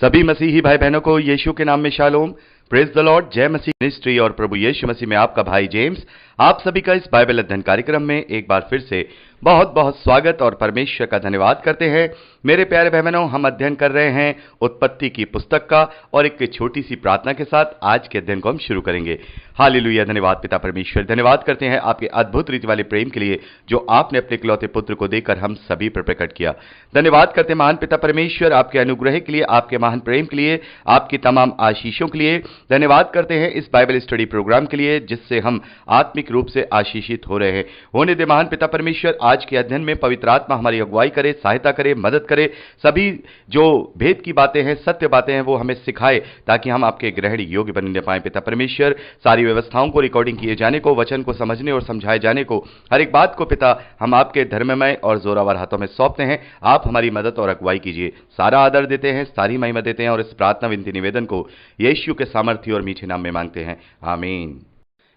सभी मसीही भाई बहनों को यीशु के नाम में शालोम। Praise the Lord. जय मसीह मिनिस्ट्री और प्रभु यीशु मसीह में आपका भाई जेम्स आप सभी का इस बाइबल अध्ययन कार्यक्रम में एक बार फिर से बहुत बहुत स्वागत और परमेश्वर का धन्यवाद करते हैं। मेरे प्यारे भाई बहनों, हम अध्ययन कर रहे हैं उत्पत्ति की पुस्तक का और एक छोटी सी प्रार्थना के साथ आज के अध्ययन को हम शुरू करेंगे। हालेलुया। धन्यवाद पिता परमेश्वर, धन्यवाद करते हैं आपके अद्भुत रीति वाले प्रेम के लिए जो आपने अपने इकलौते पुत्र को देकर हम सभी पर प्रकट किया। धन्यवाद करते हैं महान पिता परमेश्वर आपके अनुग्रह के लिए, आपके महान प्रेम के लिए, आपकी तमाम आशीषों के लिए। धन्यवाद करते हैं इस बाइबल स्टडी प्रोग्राम के लिए जिससे हम आत्मिक रूप से आशीषित हो रहे हैं। होने दे महान पिता परमेश्वर आज के अध्ययन में पवित्र आत्मा हमारी अगुवाई करे, सहायता करे, मदद करे। सभी जो भेद की बातें हैं, सत्य बातें हैं, वो हमें सिखाए ताकि हम आपके ग्रहण योग्य बनने पाए। पिता परमेश्वर सारी व्यवस्थाओं को रिकॉर्डिंग किए जाने को, वचन को समझने और समझाए जाने को, हर एक बात को पिता हम आपके धर्ममय और जोरावर हाथों में सौंपते हैं। आप हमारी मदद और अगुवाई कीजिए। सारा आदर देते हैं, सारी महिमा देते हैं और इस प्रार्थना विनती निवेदन को यीशु के सामर्थ्य और मीठे नाम में मांगते हैं, आमीन।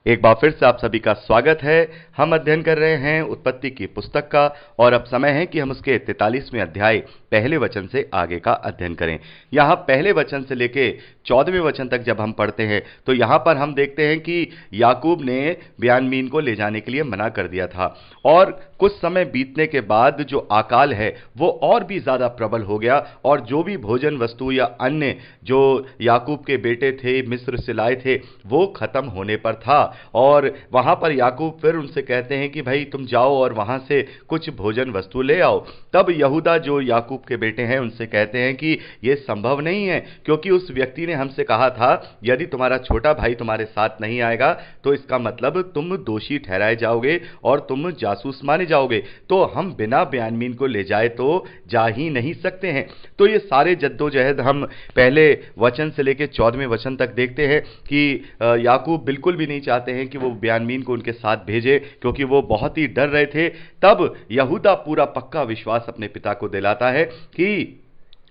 एक बार फिर से आप सभी का स्वागत है। हम अध्ययन कर रहे हैं उत्पत्ति की पुस्तक का और अब समय है कि हम उसके 43वें अध्याय पहले वचन से आगे का अध्ययन करें। यहाँ पहले वचन से लेके 14वें वचन तक जब हम पढ़ते हैं तो यहाँ पर हम देखते हैं कि याकूब ने बिन्यामीन को ले जाने के लिए मना कर दिया था और कुछ समय बीतने के बाद जो अकाल है वो और भी ज्यादा प्रबल हो गया और जो भी भोजन वस्तु या अन्य जो याकूब के बेटे थे मिस्र से लाए थे वो खत्म होने पर था। और वहां पर याकूब फिर उनसे कहते हैं कि भाई तुम जाओ और वहां से कुछ भोजन वस्तु ले आओ। तब यहूदा जो याकूब के बेटे हैं उनसे कहते हैं कि यह संभव नहीं है क्योंकि उस व्यक्ति ने हमसे कहा था यदि तुम्हारा छोटा भाई तुम्हारे साथ नहीं आएगा तो इसका मतलब तुम दोषी ठहराए जाओगे और तुम जासूस माने जाओगे, तो हम बिना बिन्यामीन को ले जाए तो जा ही नहीं सकते हैं। तो ये सारे जद्दोजहद हम पहले वचन से लेकर 14वें वचन तक देखते हैं कि याकूब बिल्कुल भी नहीं चाहते हैं कि वो बिन्यामीन को उनके साथ भेजे क्योंकि वो बहुत ही डर रहे थे। तब यहूदा पूरा पक्का विश्वास अपने पिता को दिलाता है कि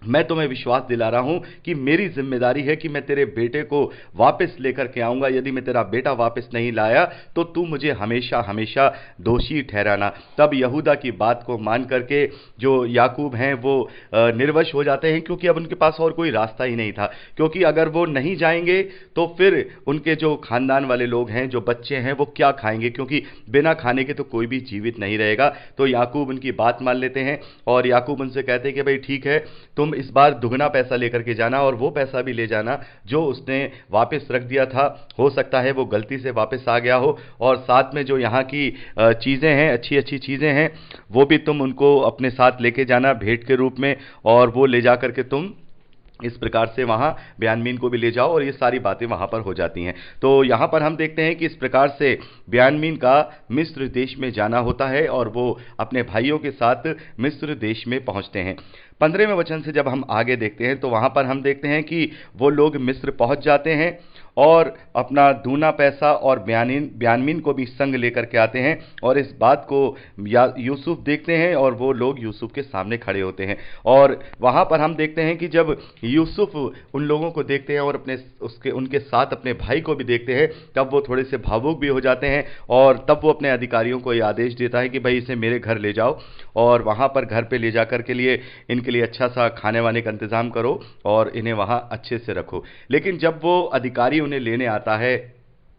मैं तुम्हें विश्वास दिला रहा हूं कि मेरी जिम्मेदारी है कि मैं तेरे बेटे को वापस लेकर के आऊंगा। यदि मैं तेरा बेटा वापस नहीं लाया तो तू मुझे हमेशा हमेशा दोषी ठहराना। तब यहूदा की बात को मान करके जो याकूब हैं वो निर्वश हो जाते हैं क्योंकि अब उनके पास और कोई रास्ता ही नहीं था, क्योंकि अगर वो नहीं जाएंगे तो फिर उनके जो खानदान वाले लोग हैं, जो बच्चे हैं, वो क्या खाएंगे, क्योंकि बिना खाने के तो कोई भी जीवित नहीं रहेगा। तो याकूब उनकी बात मान लेते हैं और याकूब उनसे कहते हैं कि भाई ठीक है, तुम इस बार दुगना पैसा लेकर के जाना और वो पैसा भी ले जाना जो उसने वापस रख दिया था। हो सकता है वो गलती से वापस आ गया हो, और साथ में जो यहाँ की चीज़ें हैं, अच्छी अच्छी चीज़ें हैं, वो भी तुम उनको अपने साथ लेके जाना भेंट के रूप में, और वो ले जा करके तुम इस प्रकार से वहाँ बिन्यामीन को भी ले जाओ। और ये सारी बातें वहाँ पर हो जाती हैं। तो यहाँ पर हम देखते हैं कि इस प्रकार से बिन्यामीन का मिस्र देश में जाना होता है और वो अपने भाइयों के साथ मिस्र देश में पहुँचते हैं। 15वें वचन से जब हम आगे देखते हैं तो वहाँ पर हम देखते हैं कि वो लोग मिस्र पहुँच जाते हैं और अपना दूना पैसा और बिन्यामीन को भी संग लेकर के आते हैं। और इस बात को यूसुफ देखते हैं और वो लोग यूसुफ के सामने खड़े होते हैं। और वहाँ पर हम देखते हैं कि जब यूसुफ उन लोगों को देखते हैं और उनके साथ अपने भाई को भी देखते हैं तब वो थोड़े से भावुक भी हो जाते हैं। और तब वो अपने अधिकारियों को ये आदेश देता है कि भाई इसे मेरे घर ले जाओ और वहाँ पर घर पे ले जाकर के लिए इनके लिए अच्छा सा खाने वाने का इंतज़ाम करो और इन्हें वहाँ अच्छे से रखो। लेकिन जब वो अधिकारी उन्हें लेने आता है,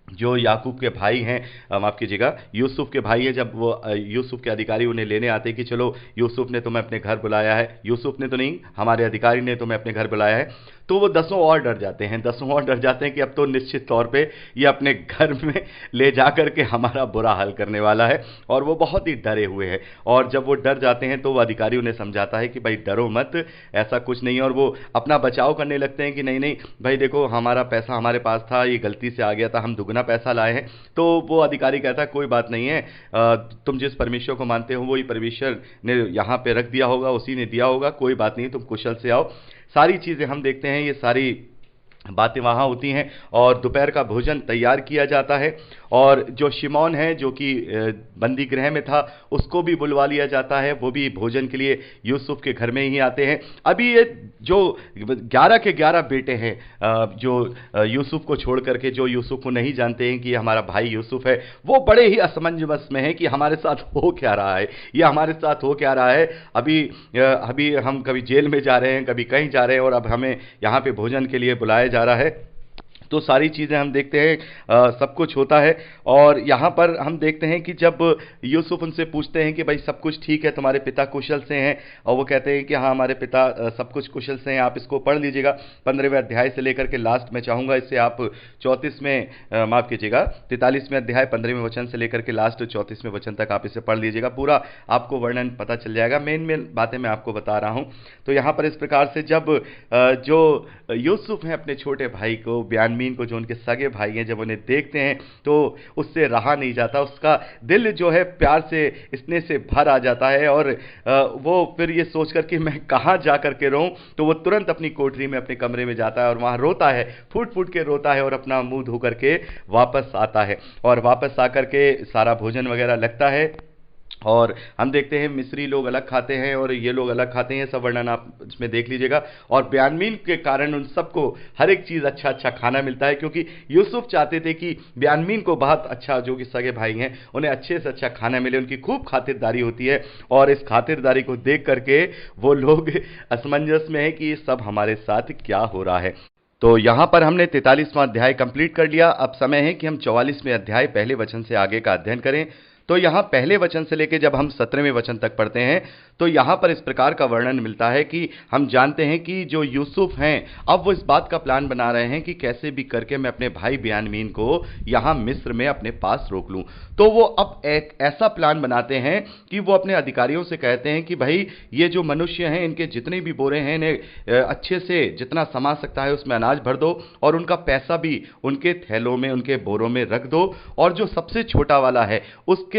जो याकूब के भाई हैं, माफ़ कीजिएगा, यूसुफ के भाई हैं, जब वो यूसुफ के अधिकारी उन्हें लेने आते हैं कि चलो यूसुफ ने तुम्हें अपने घर बुलाया है, यूसुफ ने तो नहीं, हमारे अधिकारी ने तुम्हें अपने घर बुलाया है, तो वो 10 और डर जाते हैं। 10 और डर जाते हैं कि अब तो निश्चित तौर पे ये अपने घर में ले जा कर के हमारा बुरा हाल करने वाला है, और वो बहुत ही डरे हुए हैं। और जब वो डर जाते हैं तो वो अधिकारी उन्हें समझाता है कि भाई डरो मत, ऐसा कुछ नहीं है। और वो अपना बचाव करने लगते हैं कि नहीं नहीं भाई देखो, हमारा पैसा हमारे पास था, ये गलती से आ गया था, हम दुगना पैसा लाए हैं। तो वो अधिकारी कहता है कोई बात नहीं है, तुम जिस परमेश्वर को मानते हो वही परमेश्वर ने यहाँ पे रख दिया होगा, उसी ने दिया होगा, कोई बात नहीं, तुम कुशल से आओ। सारी चीज़ें हम देखते हैं, ये सारी बातें वहाँ होती हैं और दोपहर का भोजन तैयार किया जाता है। और जो शिमोन है जो कि बंदी गृह में था, उसको भी बुलवा लिया जाता है, वो भी भोजन के लिए यूसुफ के घर में ही आते हैं। अभी ये जो 11 के 11 बेटे हैं जो यूसुफ को छोड़ करके, जो यूसुफ को नहीं जानते हैं कि हमारा भाई यूसुफ है, वो बड़े ही असमंजस में है कि हमारे साथ हो क्या रहा है, ये हमारे साथ हो क्या रहा है। अभी हम कभी जेल में जा रहे हैं, कभी कहीं जा रहे हैं, और अब हमें यहाँ पे भोजन के लिए बुलाया जा रहा है। तो सारी चीज़ें हम देखते हैं, सब कुछ होता है। और यहाँ पर हम देखते हैं कि जब यूसुफ उनसे पूछते हैं कि भाई सब कुछ ठीक है, तुम्हारे पिता कुशल से हैं, और वो कहते हैं कि हाँ हमारे पिता सब कुछ कुशल से हैं, आप इसको पढ़ लीजिएगा 15वें अध्याय से लेकर के लास्ट में चाहूँगा इससे आप 34वें माफ़ कीजिएगा 43वें अध्याय 15वें वचन से लेकर के लास्ट 34वें वचन तक आप इसे पढ़ लीजिएगा, पूरा आपको वर्णन पता चल जाएगा। मेन बातें मैं आपको बता रहा हूँ। तो यहाँ पर इस प्रकार से जब जो यूसुफ हैं अपने छोटे भाई को, बिन्यामीन को, जो उनके सगे भाई हैं, जब उन्हें देखते हैं तो उससे रहा नहीं जाता, उसका दिल जो है प्यार से, स्नेह से भर आ जाता है। और वो फिर ये सोचकर कि मैं कहाँ जा करके रहूं, तो वो तुरंत अपनी कोठरी में, अपने कमरे में जाता है और वहां रोता है, फूट फूट के रोता है, और अपना मुंह धो करके वापस आता है। और वापस आकर के सारा भोजन वगैरह लगता है, और हम देखते हैं मिस्री लोग अलग खाते हैं और ये लोग अलग खाते हैं, सब वर्णन आप इसमें देख लीजिएगा। और बिन्यामीन के कारण उन सबको हर एक चीज़ अच्छा अच्छा खाना मिलता है, क्योंकि यूसुफ चाहते थे कि बिन्यामीन को बहुत अच्छा, जो कि सगे भाई हैं, उन्हें अच्छे से अच्छा खाना मिले, उनकी खूब खातिरदारी होती है। और इस खातिरदारी को देख करके वो लोग असमंजस में है कि सब हमारे साथ क्या हो रहा है। तो यहाँ पर हमने 43वां अध्याय कंप्लीट कर लिया। अब समय है कि हम 44वें अध्याय पहले वचन से आगे का अध्ययन करें। तो यहाँ पहले वचन से लेकर जब हम 17वें वचन तक पढ़ते हैं, तो यहाँ पर इस प्रकार का वर्णन मिलता है कि हम जानते हैं कि जो यूसुफ हैं, अब वो इस बात का प्लान बना रहे हैं कि कैसे भी करके मैं अपने भाई बिन्यामीन को यहाँ मिस्र में अपने पास रोक लूँ। तो वो अब एक ऐसा प्लान बनाते हैं कि वो अपने अधिकारियों से कहते हैं कि भाई ये जो मनुष्य हैं, इनके जितने भी बोरे हैं, इन्हें अच्छे से जितना समा सकता है उसमें अनाज भर दो, और उनका पैसा भी उनके थैलों में, उनके बोरों में रख दो, और जो सबसे छोटा वाला है उसके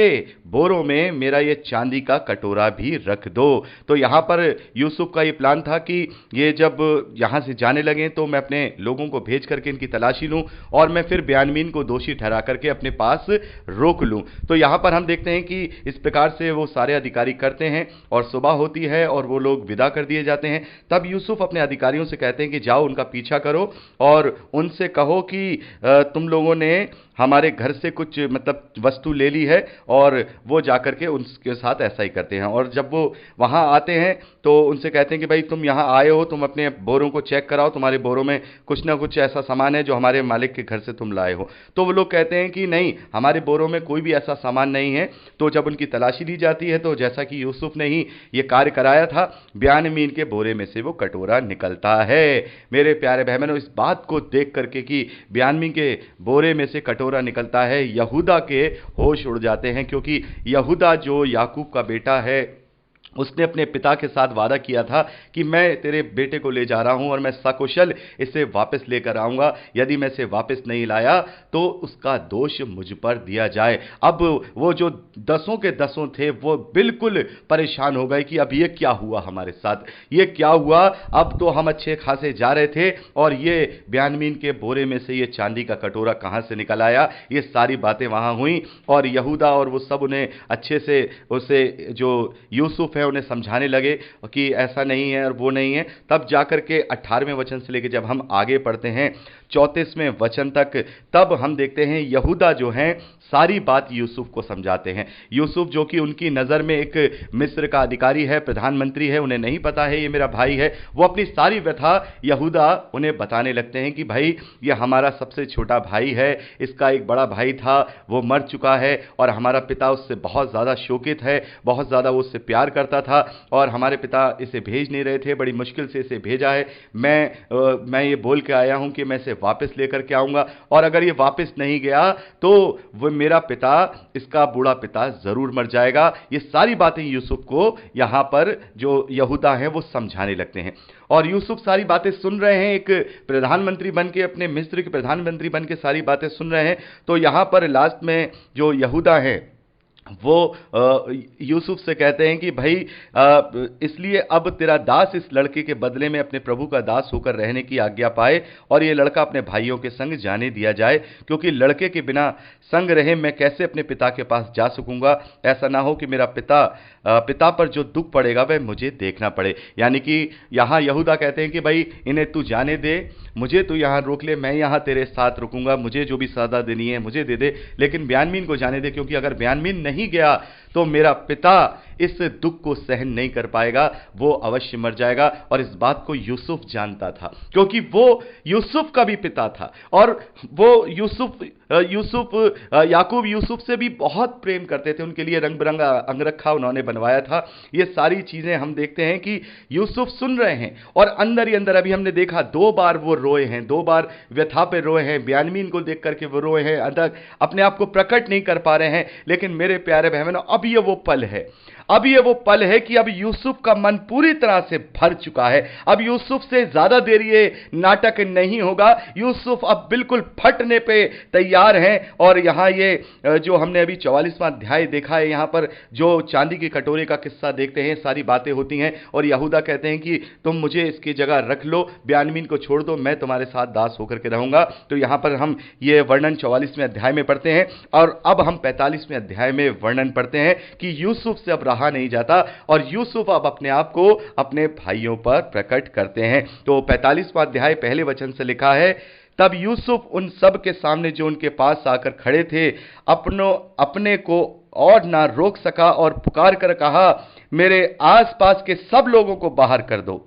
बोरों में मेरा ये चांदी का कटोरा भी रख दो। तो यहां पर यूसुफ का ये प्लान था कि ये जब यहां से जाने लगे तो मैं अपने लोगों को भेज करके इनकी तलाशी लूं, और मैं फिर बिन्यामीन को दोषी ठहरा करके अपने पास रोक लूं। तो यहां पर हम देखते हैं कि इस प्रकार से वो सारे अधिकारी करते हैं, और सुबह होती है और वो लोग विदा कर दिए जाते हैं। तब यूसुफ अपने अधिकारियों से कहते हैं कि जाओ उनका पीछा करो और उनसे कहो कि तुम लोगों ने हमारे घर से कुछ मतलब वस्तु ले ली है, और वो जाकर के उनके साथ ऐसा ही करते हैं। और जब वो वहाँ आते हैं तो उनसे कहते हैं कि भाई तुम यहाँ आए हो, तुम अपने बोरों को चेक कराओ, तुम्हारे बोरों में कुछ ना कुछ ऐसा सामान है जो हमारे मालिक के घर से तुम लाए हो। तो वो लोग कहते हैं कि नहीं, हमारे बोरों में कोई भी ऐसा सामान नहीं है। तो जब उनकी तलाशी ली जाती है तो जैसा कि यूसुफ ने ही ये कार्य कराया था, बिन्यामीन के बोरे में से वो कटोरा निकलता है। मेरे प्यारे बहनों, इस बात को देख करके कि बिन्यामीन के बोरे में से कटोरा निकलता है, यहूदा के होश उड़ जाते हैं, क्योंकि यहूदा जो याकूब का बेटा है, उसने अपने पिता के साथ वादा किया था कि मैं तेरे बेटे को ले जा रहा हूं और मैं सकुशल इसे वापस लेकर आऊंगा, यदि मैं इसे वापस नहीं लाया तो उसका दोष मुझ पर दिया जाए। अब वो जो 10 के 10 थे वो बिल्कुल परेशान हो गए कि अब ये क्या हुआ हमारे साथ, ये क्या हुआ। अब तो हम अच्छे खासे जा रहे थे और ये बिन्यामीन के बोरे में से ये चांदी का कटोरा कहां से निकल आया। ये सारी बातें वहां हुई, और यहूदा और वो सब उन्हें अच्छे से, उसे जो यूसुफ उन्हें समझाने लगे कि ऐसा नहीं है और वो नहीं है। तब जाकर के 18वें वचन से लेकर जब हम आगे पढ़ते हैं 34वें वचन तक, तब हम देखते हैं यहूदा जो हैं सारी बात यूसुफ को समझाते हैं। यूसुफ जो कि उनकी नज़र में एक मिस्र का अधिकारी है, प्रधानमंत्री है, उन्हें नहीं पता है ये मेरा भाई है, वो अपनी सारी व्यथा यहूदा उन्हें बताने लगते हैं कि भाई ये हमारा सबसे छोटा भाई है, इसका एक बड़ा भाई था वो मर चुका है, और हमारा पिता उससे बहुत ज़्यादा शोकित है, बहुत ज़्यादा वो उससे प्यार करता था, और हमारे पिता इसे भेज नहीं रहे थे, बड़ी मुश्किल से इसे भेजा है। मैं ये बोल के आया हूं कि मैं इसे वापस लेकर के आऊंगा, और अगर ये वापस नहीं गया तो वो मेरा पिता, इसका बूढ़ा पिता जरूर मर जाएगा। ये सारी बातें यूसुफ को यहां पर जो यहूदा हैं वो समझाने लगते हैं, और यूसुफ सारी बातें सुन रहे हैं, एक प्रधानमंत्री बन के, अपने मिस्र के प्रधानमंत्री बन के सारी बातें सुन रहे हैं। तो यहां पर लास्ट में जो यहूदा हैं वो यूसुफ से कहते हैं कि भाई इसलिए अब तेरा दास इस लड़के के बदले में अपने प्रभु का दास होकर रहने की आज्ञा पाए, और ये लड़का अपने भाइयों के संग जाने दिया जाए, क्योंकि लड़के के बिना संग रहे मैं कैसे अपने पिता के पास जा सकूंगा। ऐसा ना हो कि मेरा पिता पर जो दुख पड़ेगा वह मुझे देखना पड़े। यानी कि यहाँ यहूदा कहते हैं कि भाई इन्हें तू जाने दे, मुझे तू यहाँ रोक ले, मैं यहाँ तेरे साथ रुकूंगा, मुझे जो भी सजा देनी है मुझे दे दे, लेकिन बिन्यामीन को जाने दे, क्योंकि अगर बिन्यामीन नहीं गया तो मेरा पिता इस दुख को सहन नहीं कर पाएगा, वो अवश्य मर जाएगा। और इस बात को यूसुफ जानता था, क्योंकि वो यूसुफ का भी पिता था, और वो याकूब यूसुफ से भी बहुत प्रेम करते थे, उनके लिए रंग बिरंगा अंगरखा उन्होंने बनवाया था। ये सारी चीजें हम देखते हैं कि यूसुफ सुन रहे हैं, और अंदर ही अंदर अभी हमने देखा 2 बार वो रोए हैं, 2 बार व्यथा पे रोए हैं, बिन्यामीन को देख करके वो रोए हैं, अंदर अपने आप को प्रकट नहीं कर पा रहे हैं। लेकिन मेरे प्यारे बहनों, अब ये वो पल है, अब ये वो पल है कि अब यूसुफ का मन पूरी तरह से भर चुका है। अब यूसुफ से ज्यादा देर ये नाटक नहीं होगा, यूसुफ अब बिल्कुल फटने पे तैयार हैं। और यहां ये जो हमने अभी 44वां अध्याय देखा है, यहां पर जो चांदी के कटोरे का किस्सा देखते हैं, सारी बातें होती हैं, और यहूदा कहते हैं कि तुम मुझे इसकी जगह रख लो, बिन्यामीन को छोड़ दो, मैं तुम्हारे साथ दास होकर के रहूंगा। तो यहां पर हम ये वर्णन 44वें अध्याय में पढ़ते हैं, और अब हम 45वें अध्याय में वर्णन पढ़ते हैं कि यूसुफ से अब रहा नहीं जाता, और यूसुफ अब अपने आप को अपने भाइयों पर प्रकट करते हैं। तो 45वां अध्याय पहले वचन से लिखा है, तब यूसुफ उन सब के सामने जो उनके पास आकर खड़े थे अपने को और ना रोक सका, और पुकार कर कहा, मेरे आसपास के सब लोगों को बाहर कर दो।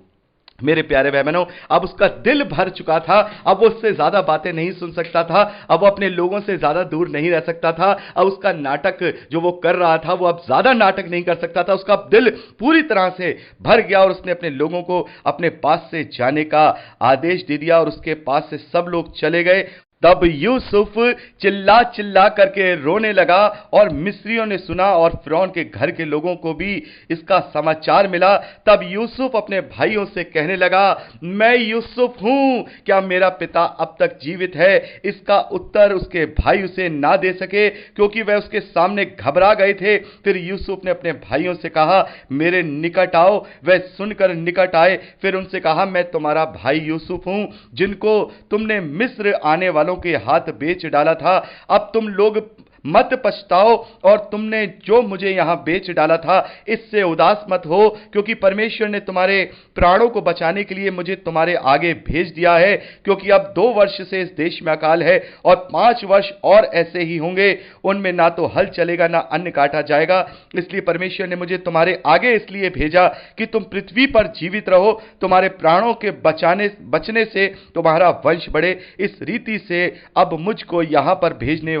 मेरे प्यारे बहनों, अब उसका दिल भर चुका था, अब वो उससे ज्यादा बातें नहीं सुन सकता था, अब वो अपने लोगों से ज्यादा दूर नहीं रह सकता था। अब उसका नाटक जो वो कर रहा था, वो अब ज्यादा नाटक नहीं कर सकता था, उसका दिल पूरी तरह से भर गया, और उसने अपने लोगों को अपने पास से जाने का आदेश दे दिया, और उसके पास से सब लोग चले गए। तब यूसुफ चिल्ला चिल्ला करके रोने लगा, और मिस्रियों ने सुना, और फिरौन के घर के लोगों को भी इसका समाचार मिला। तब यूसुफ अपने भाइयों से कहने लगा, मैं यूसुफ हूं, क्या मेरा पिता अब तक जीवित है? इसका उत्तर उसके भाई उसे ना दे सके, क्योंकि वह उसके सामने घबरा गए थे। फिर यूसुफ ने अपने भाइयों से कहा, मेरे निकट आओ। वह सुनकर निकट आए। फिर उनसे कहा, मैं तुम्हारा भाई यूसुफ हूं, जिनको तुमने मिस्र आने वालों के हाथ बेच डाला था। अब तुम लोग मत पछताओ, और तुमने जो मुझे यहां बेच डाला था इससे उदास मत हो, क्योंकि परमेश्वर ने तुम्हारे प्राणों को बचाने के लिए मुझे तुम्हारे आगे भेज दिया है। क्योंकि अब 2 वर्ष से इस देश में अकाल है, और 5 वर्ष और ऐसे ही होंगे, उनमें ना तो हल चलेगा ना अन्न काटा जाएगा। इसलिए परमेश्वर ने मुझे तुम्हारे आगे इसलिए भेजा कि तुम पृथ्वी पर जीवित रहो, तुम्हारे प्राणों के बचने से तुम्हारा वंश बढ़े। इस रीति से अब मुझको यहां पर भेजने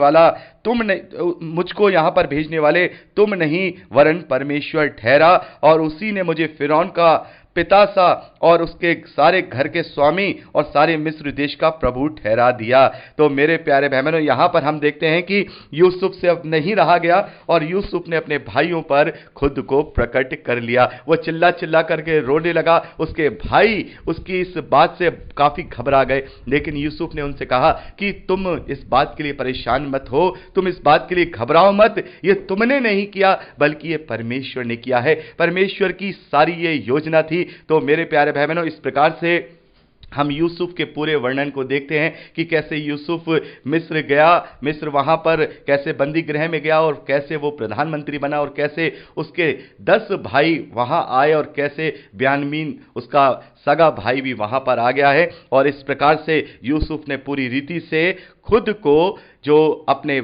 वाले तुम नहीं, वरन परमेश्वर ठहरा, और उसी ने मुझे फिरौन का पिता सा और उसके सारे घर के स्वामी और सारे मिस्र देश का प्रभु ठहरा दिया। तो मेरे प्यारे बहनों, यहां पर हम देखते हैं कि यूसुफ से अब नहीं रहा गया, और यूसुफ ने अपने भाइयों पर खुद को प्रकट कर लिया। वो चिल्ला चिल्ला करके रोने लगा। उसके भाई उसकी इस बात से काफी घबरा गए, लेकिन यूसुफ ने उनसे कहा कि तुम इस बात के लिए परेशान मत हो, तुम इस बात के लिए घबराओ मत, ये तुमने नहीं किया बल्कि ये परमेश्वर ने किया है। परमेश्वर की सारी ये योजना थी। तो मेरे प्यारे भाई बहनों, इस प्रकार से हम यूसुफ के पूरे वर्णन को देखते हैं कि कैसे यूसुफ मिस्र गया, मिस्र वहां पर कैसे बंदी गृह में गया, और कैसे वो प्रधानमंत्री बना, और कैसे उसके 10 भाई वहां आए, और कैसे बिन्यामीन उसका सगा भाई भी वहां पर आ गया है। और इस प्रकार से यूसुफ ने पूरी रीति से खुद को जो अपने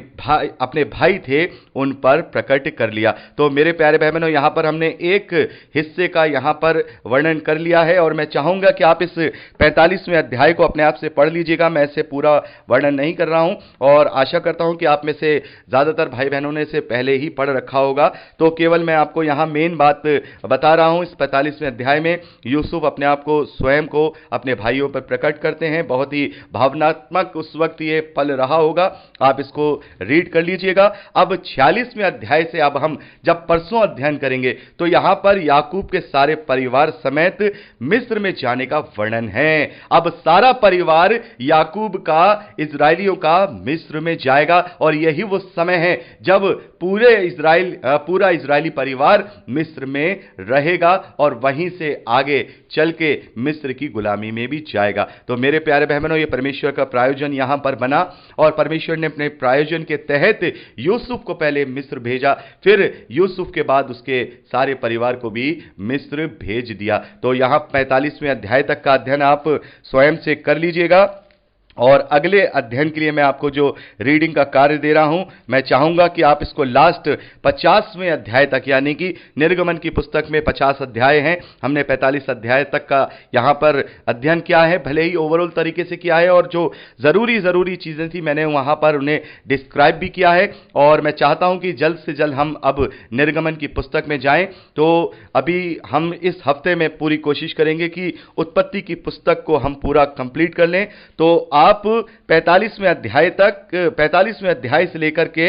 भाई थे उन पर प्रकट कर लिया। तो मेरे प्यारे भाई बहनों, यहां पर हमने एक हिस्से का यहां पर वर्णन कर लिया है, और मैं चाहूंगा कि आप इस 45वें अध्याय को अपने आप से पढ़ लीजिएगा। मैं इसे पूरा वर्णन नहीं कर रहा हूं, और आशा करता हूं कि आप में से ज्यादातर भाई बहनों ने इसे पहले ही पढ़ रखा होगा। तो केवल मैं आपको यहां मेन बात बता रहा हूं। इस 45वें अध्याय में यूसुफ अपने आप को स्वयं को अपने भाइयों पर प्रकट करते हैं। बहुत ही भावनात्मक उस वक्त ये पल रहा होगा, आप इसको रीड कर लीजिएगा। अब 46वें अध्याय से अब हम जब परसों अध्ययन करेंगे तो यहां पर याकूब के सारे परिवार समेत मिस्र में जाने का वर्णन है। अब सारा परिवार याकूब का, इजराइलियों का मिस्र में जाएगा और यही वो समय है जब पूरा इजरायली परिवार मिस्र में रहेगा और वहीं से आगे चल के मिस्र की गुलामी में भी जाएगा। तो मेरे प्यारे बहनों, यह परमेश्वर का प्रायोजन यहां पर बना और परमेश्वर ने अपने प्रायोजन के तहत यूसुफ को पहले मिस्र भेजा, फिर यूसुफ के बाद उसके सारे परिवार को भी मिस्र भेज दिया। तो यहां 45वें अध्याय तक का अध्ययन आप स्वयं से कर लीजिएगा और अगले अध्ययन के लिए मैं आपको जो रीडिंग का कार्य दे रहा हूं, मैं चाहूंगा कि आप इसको लास्ट 50वें अध्याय तक, यानी कि निर्गमन की पुस्तक में 50 अध्याय हैं, हमने 45 अध्याय तक का यहां पर अध्ययन किया है। भले ही ओवरऑल तरीके से किया है और जो जरूरी चीजें थी मैंने वहां पर उन्हें डिस्क्राइब भी किया है और मैं चाहता हूं कि जल्द से जल्द हम अब निर्गमन की पुस्तक में जाएं। तो अभी हम इस हफ्ते में पूरी कोशिश करेंगे कि उत्पत्ति की पुस्तक को हम पूरा कंप्लीट कर लें। तो आप 45वें अध्याय से लेकर के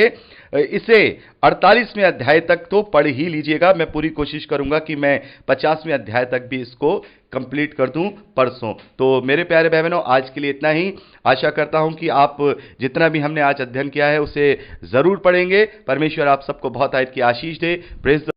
इसे 48वें अध्याय तक तो पढ़ ही लीजिएगा। मैं पूरी कोशिश करूंगा कि मैं 50वें अध्याय तक भी इसको कंप्लीट कर दूं परसों। तो मेरे प्यारे बहनों, आज के लिए इतना ही। आशा करता हूं कि आप जितना भी हमने आज अध्ययन किया है उसे जरूर पढ़ेंगे। परमेश्वर आप सबको बहुत आयत की आशीष दे। Praise the